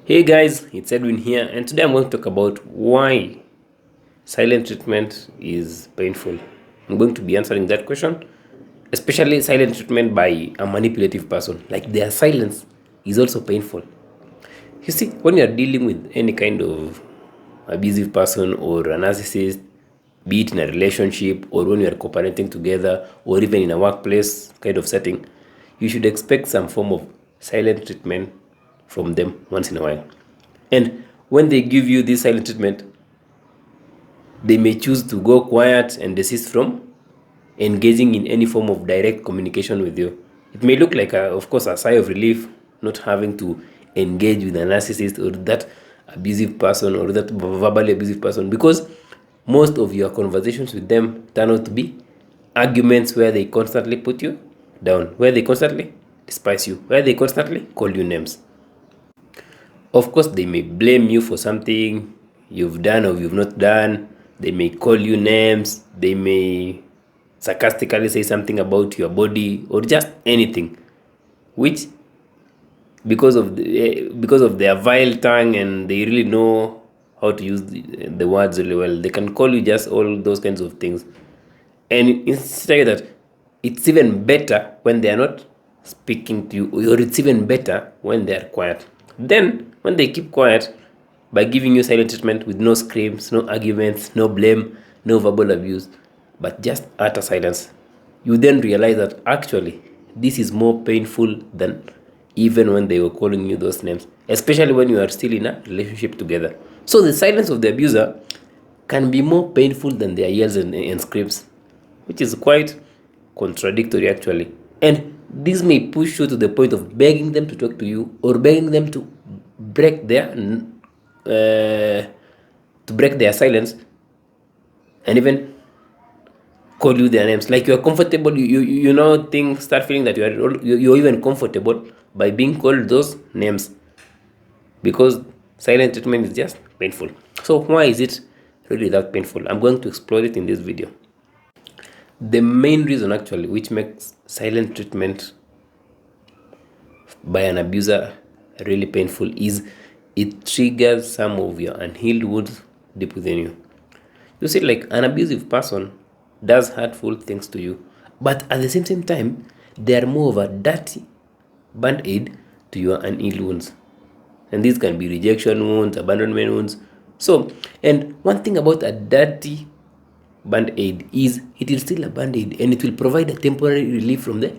Hey guys, it's Edwin here, and today I'm going to talk about why silent treatment is painful. I'm going to be answering that question, especially silent treatment by a manipulative person. Like their silence is also painful. You see, when you're dealing with any kind of abusive person or a narcissist, be it in a relationship or when you are cooperating together or even in a workplace kind of setting, you should expect some form of silent treatment from them once in a while. And when they give you this silent treatment, they may choose to go quiet and desist from engaging in any form of direct communication with you. It may look like, of course, a sigh of relief not having to engage with a narcissist or that abusive person or that verbally abusive person, because most of your conversations with them turn out to be arguments where they constantly put you down, where they constantly despise you, where they constantly call you names. Of course, they may blame you for something you've done or you've not done. They may call you names. They may sarcastically say something about your body or just anything, which because of their vile tongue and they really know how to use the words really well, they can call you just all those kinds of things. And instead of that, it's even better when they are not speaking to you, or it's even better when they are quiet. Then, when they keep quiet by giving you silent treatment with no screams, no arguments, no blame, no verbal abuse, but just utter silence, you then realize that actually this is more painful than even when they were calling you those names, especially when you are still in a relationship together. So, the silence of the abuser can be more painful than their yells and screams, which is quite contradictory actually. And this may push you to the point of begging them to talk to you or begging them to break their silence and even call you their names. Like you're comfortable, you know things start feeling that you're even comfortable by being called those names, because silent treatment is just painful. So why is it really that painful? I'm going to explore it in this video. The main reason actually which makes silent treatment by an abuser really painful is it triggers some of your unhealed wounds deep within you. You see, like an abusive person does hurtful things to you, but at the same time, they are more of a dirty band-aid to your unhealed wounds. And these can be rejection wounds, abandonment wounds. So, and one thing about a dirty band-aid is it is still a band-aid and it will provide a temporary relief from the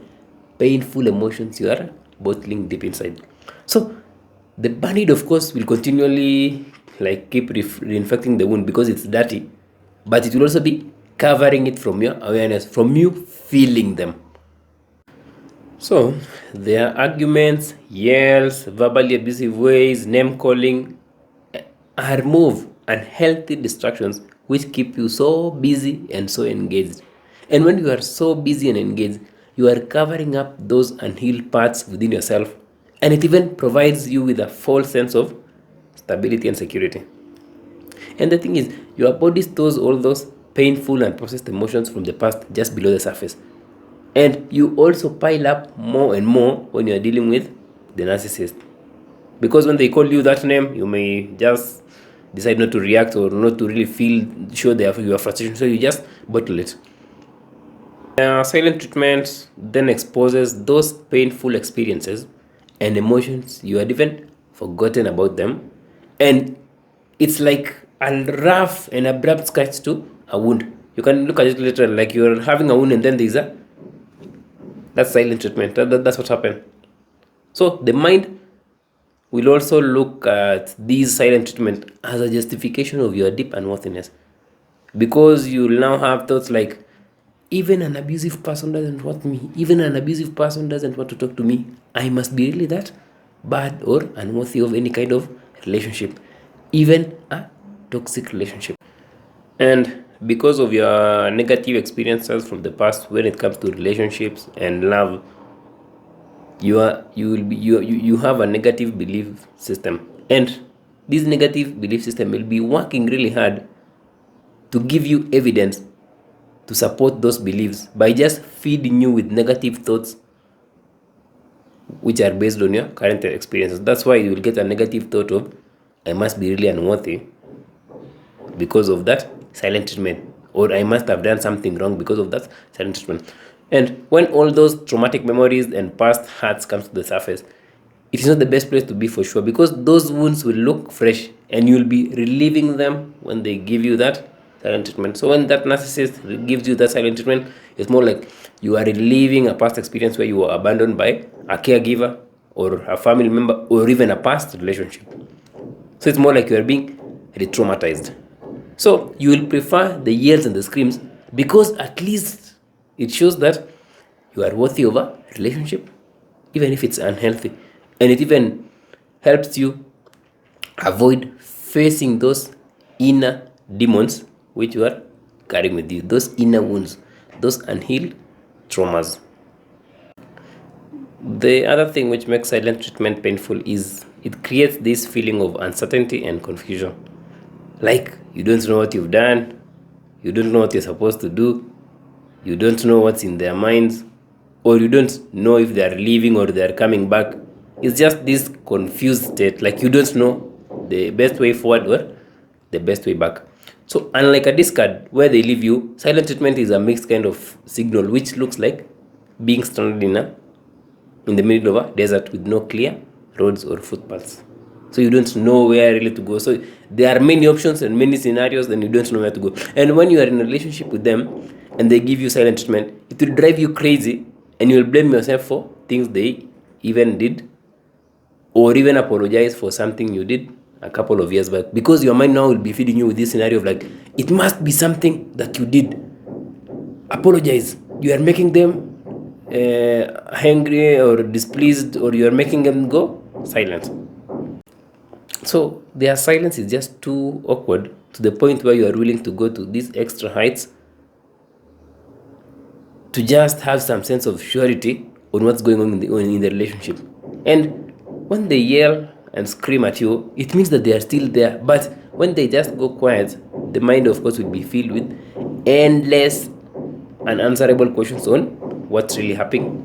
painful emotions you are bottling deep inside. So the band-aid, of course, will continually like keep reinfecting the wound because it's dirty, but it will also be covering it from your awareness, from you feeling them. So their arguments, yells, verbally abusive ways, name calling are more unhealthy distractions which keep you so busy and so engaged. And when you are so busy and engaged, you are covering up those unhealed parts within yourself, and it even provides you with a false sense of stability and security. And the thing is, your body stores all those painful and processed emotions from the past just below the surface. And you also pile up more and more when you are dealing with the narcissist. Because when they call you that name, you may just decide not to react or not to really show your frustration, so you just bottle it. Silent treatment then exposes those painful experiences and emotions you had even forgotten about them, and it's like a rough and abrupt scratch to a wound. You can look at it literally like you're having a wound and then that's silent treatment. That's what happened. So the mind will also look at these silent treatment as a justification of your deep unworthiness, because you'll now have thoughts like, even an abusive person doesn't want me, even an abusive person doesn't want to talk to me, I must be really that bad or unworthy of any kind of relationship, even a toxic relationship. And because of your negative experiences from the past when it comes to relationships and love, you have a negative belief system, and this negative belief system will be working really hard to give you evidence to support those beliefs by just feeding you with negative thoughts which are based on your current experiences. That's why you will get a negative thought of, I must be really unworthy because of that silent treatment, or I must have done something wrong because of that silent treatment. And when all those traumatic memories and past hurts comes to the surface, it is not the best place to be for sure, because those wounds will look fresh and you'll be relieving them when they give you that silent treatment. So when that narcissist gives you that silent treatment, it's more like you are relieving a past experience where you were abandoned by a caregiver or a family member or even a past relationship. So it's more like you are being re-traumatized. So you will prefer the yells and the screams, because at least it shows that you are worthy of a relationship, even if it's unhealthy. And it even helps you avoid facing those inner demons which you are carrying with you, those inner wounds, those unhealed traumas. The other thing which makes silent treatment painful is it creates this feeling of uncertainty and confusion. Like you don't know what you've done, you don't know what you're supposed to do, you don't know what's in their minds, or you don't know if they're leaving or they're coming back. It's just this confused state, like you don't know the best way forward or the best way back. So unlike a discard where they leave you, silent treatment is a mixed kind of signal which looks like being stranded in the middle of a desert with no clear roads or footpaths. So you don't know where really to go. So there are many options and many scenarios, then you don't know where to go. And when you are in a relationship with them and they give you silent treatment, it will drive you crazy and you will blame yourself for things they even did, or even apologize for something you did a couple of years back, because your mind now will be feeding you with this scenario of like, it must be something that you did. Apologize. You are making them angry or displeased, or you are making them go silent. So their silence is just too awkward, to the point where you are willing to go to these extra heights to just have some sense of surety on what's going on in the relationship. And when they yell and scream at you, it means that they are still there. But when they just go quiet, the mind, of course, will be filled with endless unanswerable questions on what's really happening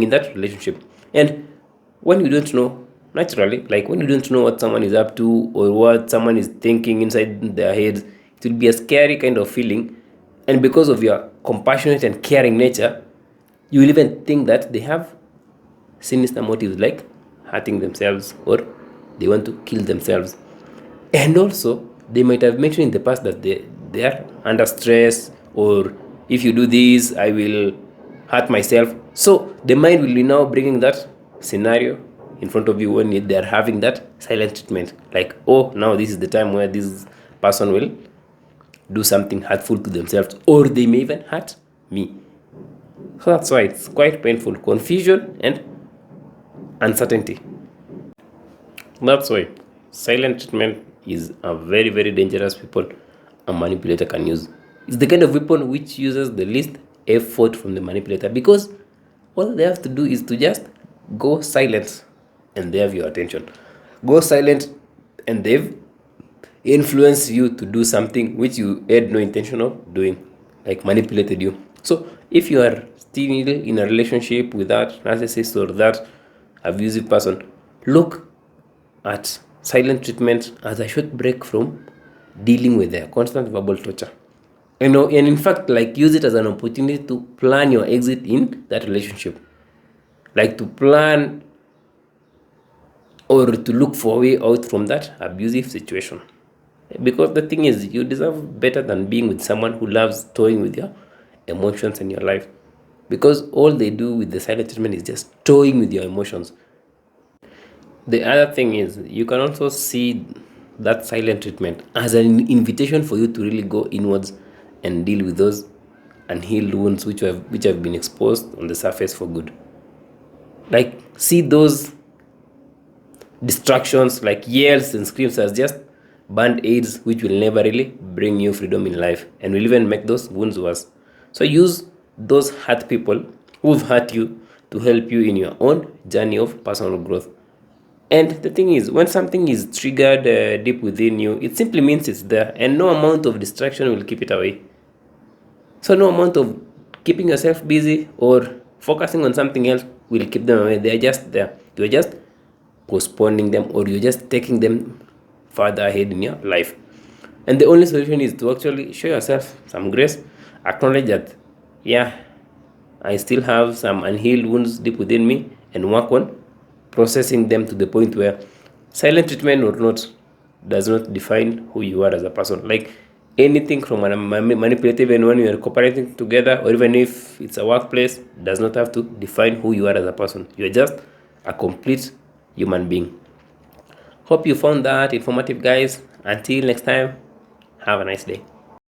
in that relationship. And when you don't know, naturally, like when you don't know what someone is up to or what someone is thinking inside their heads, it will be a scary kind of feeling. And because of your compassionate and caring nature, you will even think that they have sinister motives, like hurting themselves or they want to kill themselves. And also, they might have mentioned in the past that they are under stress, or if you do this, I will hurt myself. So the mind will be now bringing that scenario in front of you when they are having that silent treatment. Like, oh, now this is the time where this person will do something hurtful to themselves, or they may even hurt me. So that's why it's quite painful. Confusion and uncertainty. That's why silent treatment is a very, very dangerous weapon a manipulator can use. It's the kind of weapon which uses the least effort from the manipulator, because all they have to do is to just go silent and they have your attention. Go silent and they've influenced you to do something which you had no intention of doing, like manipulated you. So if you are still in a relationship with that narcissist or that abusive person, look at silent treatment as a short break from dealing with their constant verbal torture. And in fact, like, use it as an opportunity to plan your exit in that relationship. Like to plan or to look for a way out from that abusive situation. Because the thing is, you deserve better than being with someone who loves toying with your emotions in your life. Because all they do with the silent treatment is just toying with your emotions. The other thing is, you can also see that silent treatment as an invitation for you to really go inwards and deal with those unhealed wounds which have been exposed on the surface for good. Like, see those distractions like yells and screams as just band-aids which will never really bring you freedom in life and will even make those wounds worse. So use those hurt people who've hurt you to help you in your own journey of personal growth. And the thing is, when something is triggered deep within you, it simply means it's there, and no amount of distraction will keep it away. So no amount of keeping yourself busy or focusing on something else will keep them away. They are just there. You're just postponing them, or you're just taking them further ahead in your life. And the only solution is to actually show yourself some grace, acknowledge that, yeah, I still have some unhealed wounds deep within me, and work on processing them to the point where silent treatment or not does not define who you are as a person. Like anything from manipulative, and when you are cooperating together, or even if it's a workplace, does not have to define who you are as a person. You're just a complete human being. Hope you found that informative, guys. Until next time, have a nice day.